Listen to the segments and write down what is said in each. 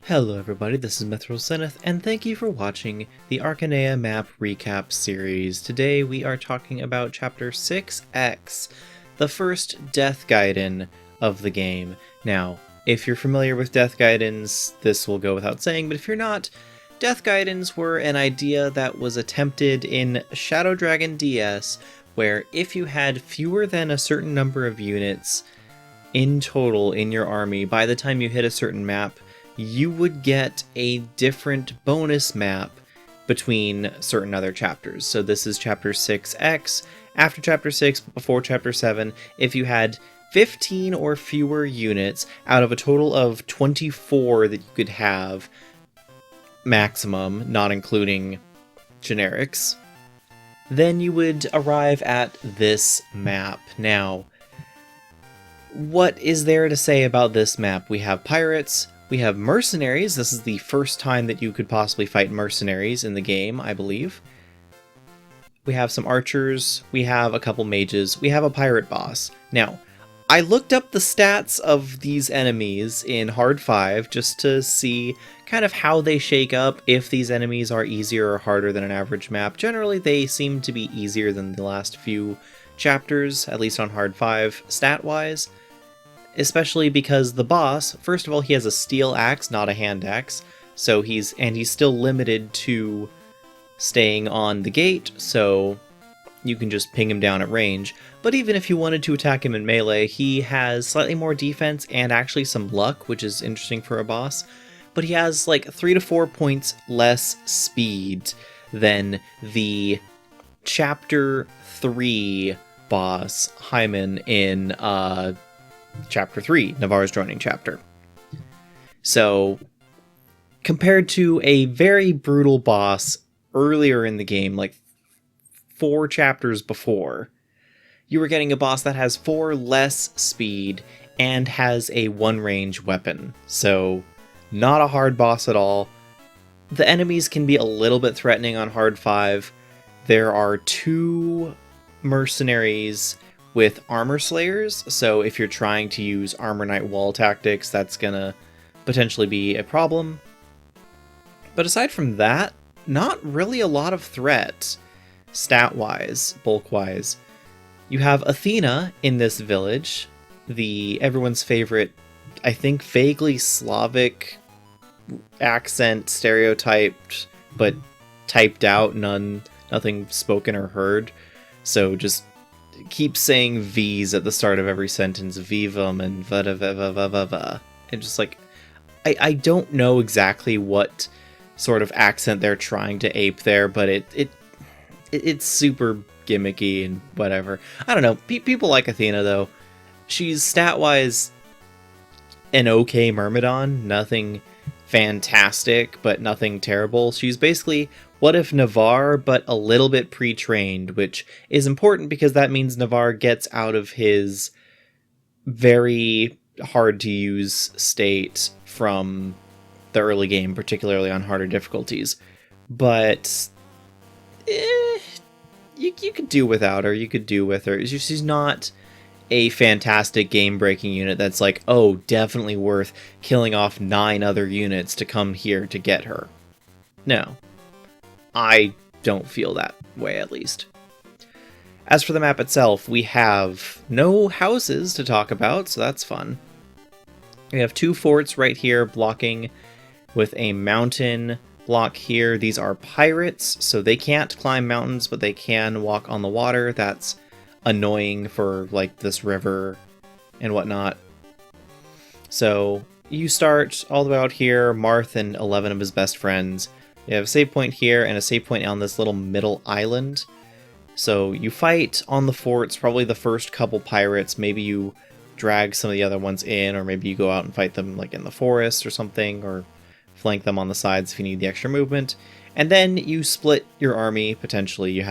Hello everybody, this is Mithril Zenith, and thank you for watching the Archanea map recap series. Today we are talking about Chapter 6x, the first Death Gaiden of the game. Now, if you're familiar with Death Gaidens, this will go without saying, but if you're not, Death Gaidens were an idea that was attempted in Shadow Dragon DS, where if you had fewer than a certain number of units in total in your army, by the time you hit a certain map, you would get a different bonus map between certain other chapters. So this is Chapter 6x. After Chapter 6, but before Chapter 7, if you had 15 or fewer units out of a total of 24 that you could have maximum, not including generics, then you would arrive at this map. Now, what is there to say about this map? We have pirates, we have mercenaries. This is the first time that you could possibly fight mercenaries in the game, I believe. We have some archers, we have a couple mages, we have a pirate boss. Now, I looked up the stats of these enemies in Hard 5 just to see kind of how they shake up, if these enemies are easier or harder than an average map. Generally, they seem to be easier than the last few chapters, at least on Hard 5, stat-wise. Especially because the boss, first of all, he has a steel axe, not a hand axe, so he's still limited to staying on the gate, so you can just ping him down at range. But even if you wanted to attack him in melee, he has slightly more defense and actually some luck, which is interesting for a boss. But he has like 3 to 4 points less speed than the Chapter 3 boss, Hyman, in Chapter 3, Navarre's Joining chapter. So, compared to a very brutal boss earlier in the game, like 4 chapters before, you were getting a boss that has 4 less speed and has a 1-range weapon. So, not a hard boss at all. The enemies can be a little bit threatening on Hard 5. There are 2 mercenaries with armor slayers, so if you're trying to use Armor Knight wall tactics, that's gonna potentially be a problem. But aside from that, not really a lot of threat, stat-wise, bulk-wise. You have Athena in this village, everyone's favorite, I think vaguely Slavic accent, stereotyped, but typed out, nothing spoken or heard, so just keep saying V's at the start of every sentence, vivum and va-da-va-va-va-va-va. And just like, I don't know exactly what sort of accent they're trying to ape there, but it's super gimmicky and whatever. I don't know. People like Athena though. She's stat-wise an okay Myrmidon, nothing fantastic, but nothing terrible. She's basically what if Navarre, but a little bit pre-trained, which is important because that means Navarre gets out of his very hard-to-use state from the early game, particularly on harder difficulties. But you could do without her, you could do with her. She's not a fantastic game-breaking unit that's like, oh, definitely worth killing off 9 other units to come here to get her. No. I don't feel that way, at least. As for the map itself, we have no houses to talk about, so that's fun. We have 2 forts right here blocking with a mountain block here. These are pirates, so they can't climb mountains, but they can walk on the water. That's annoying for, like, this river and whatnot. So, you start all the way out here, Marth and 11 of his best friends. You have a save point here and a save point on this little middle island. So you fight on the forts, probably the first couple pirates. Maybe you drag some of the other ones in, or maybe you go out and fight them like in the forest or something, or flank them on the sides if you need the extra movement. And then you split your army, potentially. You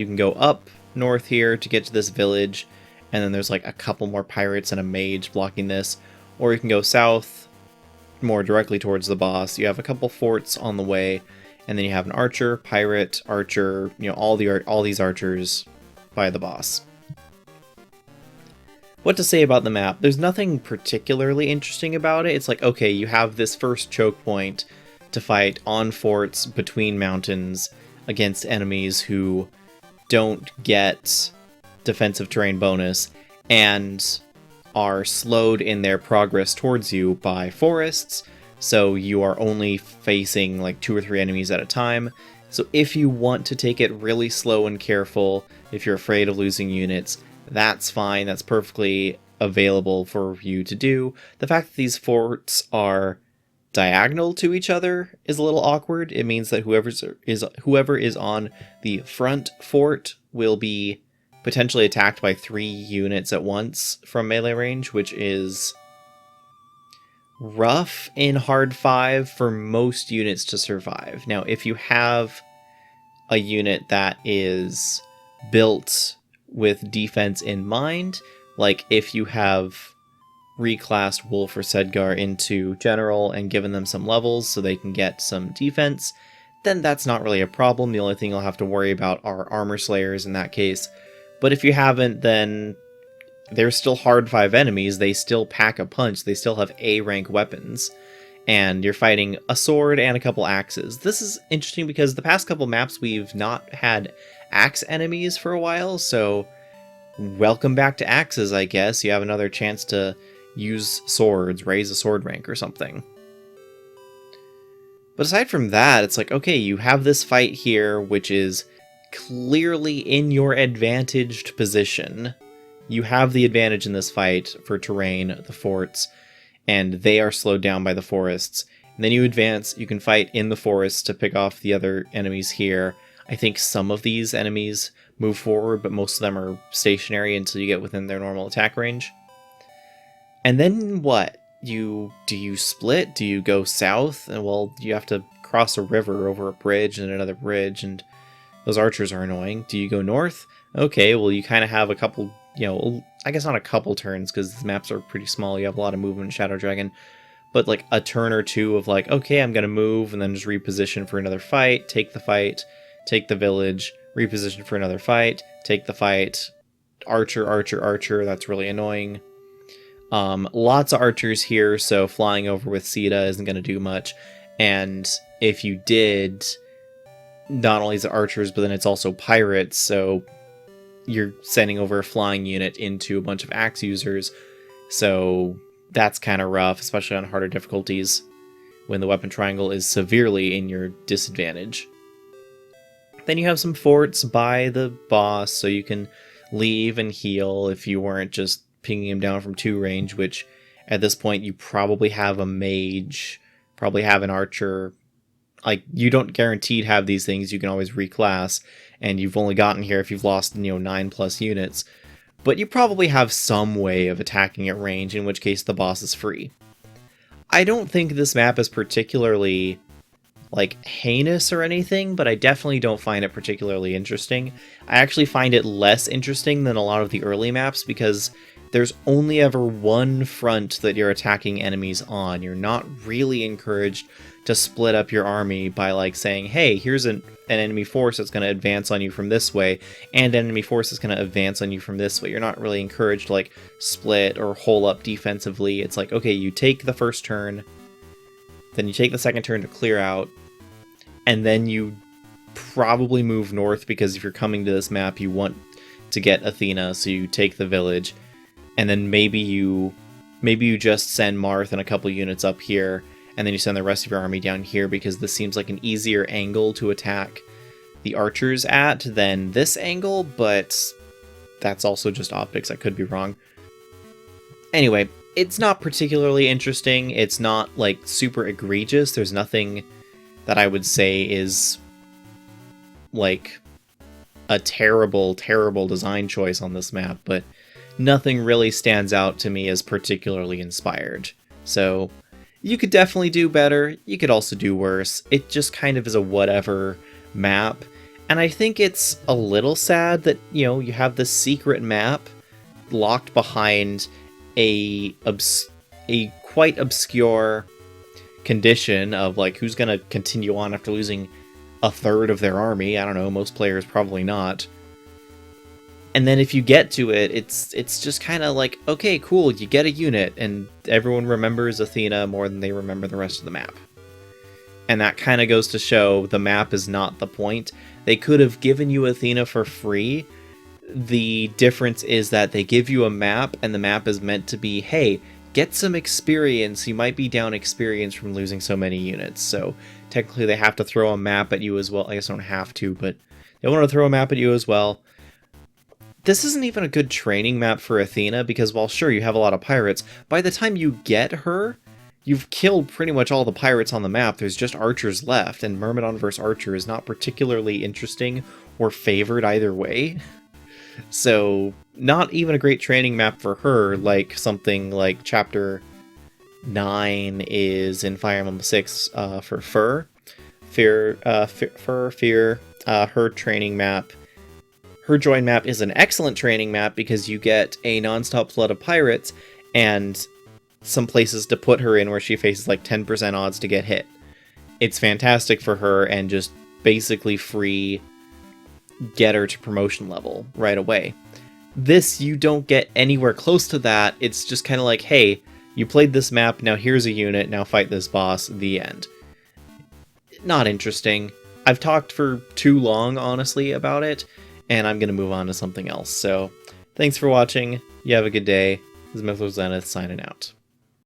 can go up north here to get to this village, and then there's like a couple more pirates and a mage blocking this. Or you can go south more directly towards the boss. You have a couple forts on the way, and then you have an archer, pirate, archer, all these archers by the boss. what to say about the map. There's nothing particularly interesting about it. It's like, okay, you have this first choke point to fight on forts between mountains against enemies who don't get defensive terrain bonus and are slowed in their progress towards you by forests, so you are only facing like 2 or 3 enemies at a time. So if you want to take it really slow and careful, if you're afraid of losing units, that's fine, that's perfectly available for you to do. The fact that these forts are diagonal to each other is a little awkward. It means that whoever is on the front fort will be potentially attacked by 3 units at once from melee range, which is rough in hard 5 for most units to survive. Now, if you have a unit that is built with defense in mind, like if you have reclassed Wolf or Sedgar into General and given them some levels so they can get some defense, then that's not really a problem. The only thing you'll have to worry about are Armor Slayers in that case. But if you haven't, then they're still hard 5 enemies, they still pack a punch, they still have A rank weapons, and you're fighting a sword and a couple axes. This is interesting because the past couple maps we've not had axe enemies for a while, so welcome back to axes, I guess. You have another chance to use swords, raise a sword rank or something. But aside from that, it's like, okay, you have this fight here, which is clearly in your advantaged position. You have the advantage in this fight for terrain, the forts, and they are slowed down by the forests. And then you advance, you can fight in the forests to pick off the other enemies here. I think some of these enemies move forward, but most of them are stationary until you get within their normal attack range. And then what? Do you split? Do you go south? And well, you have to cross a river over a bridge and another bridge, and those archers are annoying. Do you go north? Okay, well you kind of have a couple, I guess not a couple turns because the maps are pretty small. You have a lot of movement in Shadow Dragon, but like a turn or two of like, okay, I'm gonna move and then just reposition for another fight, take the village, reposition for another fight, take the fight, archer, archer, archer. That's really annoying. Lots of archers here, so flying over with Sita isn't going to do much. And if you did, not only is it archers, but then it's also pirates, so you're sending over a flying unit into a bunch of axe users. So that's kind of rough, especially on harder difficulties, when the weapon triangle is severely in your disadvantage. Then you have some forts by the boss, so you can leave and heal if you weren't just pinging him down from 2 range, which at this point you probably have a mage, probably have an archer. Like, you don't guaranteed have these things, you can always reclass, and you've only gotten here if you've lost, 9+ units. But you probably have some way of attacking at range, in which case the boss is free. I don't think this map is particularly, heinous or anything, but I definitely don't find it particularly interesting. I actually find it less interesting than a lot of the early maps, because there's only ever one front that you're attacking enemies on. You're not really encouraged to split up your army by saying, hey, here's an enemy force that's going to advance on you from this way, and an enemy force is going to advance on you from this way. You're not really encouraged to split or hole up defensively. It's like, okay, you take the first turn, then you take the second turn to clear out, and then you probably move north, because if you're coming to this map, you want to get Athena, so you take the village. And then maybe you just send Marth and a couple units up here, and then you send the rest of your army down here, because this seems like an easier angle to attack the archers at than this angle, but that's also just optics, I could be wrong. Anyway, it's not particularly interesting, it's not super egregious, there's nothing that I would say is a terrible, terrible design choice on this map, but nothing really stands out to me as particularly inspired. So you could definitely do better, you could also do worse. It just kind of is a whatever map. And I think it's a little sad that, you have this secret map locked behind a quite obscure condition of who's gonna continue on after losing a third of their army. I don't know, most players probably not. And then if you get to it, it's just kind of like, okay, cool, you get a unit, and everyone remembers Athena more than they remember the rest of the map. And that kind of goes to show the map is not the point. They could have given you Athena for free. The difference is that they give you a map, and the map is meant to be, hey, get some experience. You might be down experience from losing so many units. So technically they have to throw a map at you as well. I guess they don't have to, but they want to throw a map at you as well. This isn't even a good training map for Athena, because while sure, you have a lot of pirates, by the time you get her, you've killed pretty much all the pirates on the map. There's just archers left, and Myrmidon vs. Archer is not particularly interesting or favored either way. So, not even a great training map for her, like something like Chapter 9 is in Fire Emblem 6 for Fear. Her training map. Her join map is an excellent training map because you get a non-stop flood of pirates and some places to put her in where she faces like 10% odds to get hit. It's fantastic for her and just basically free get her to promotion level right away. This, you don't get anywhere close to that. It's just kind of like, hey, you played this map, now here's a unit, now fight this boss, the end. Not interesting. I've talked for too long, honestly, about it, and I'm going to move on to something else. So, thanks for watching. You have a good day. This is Mythos Zenith signing out.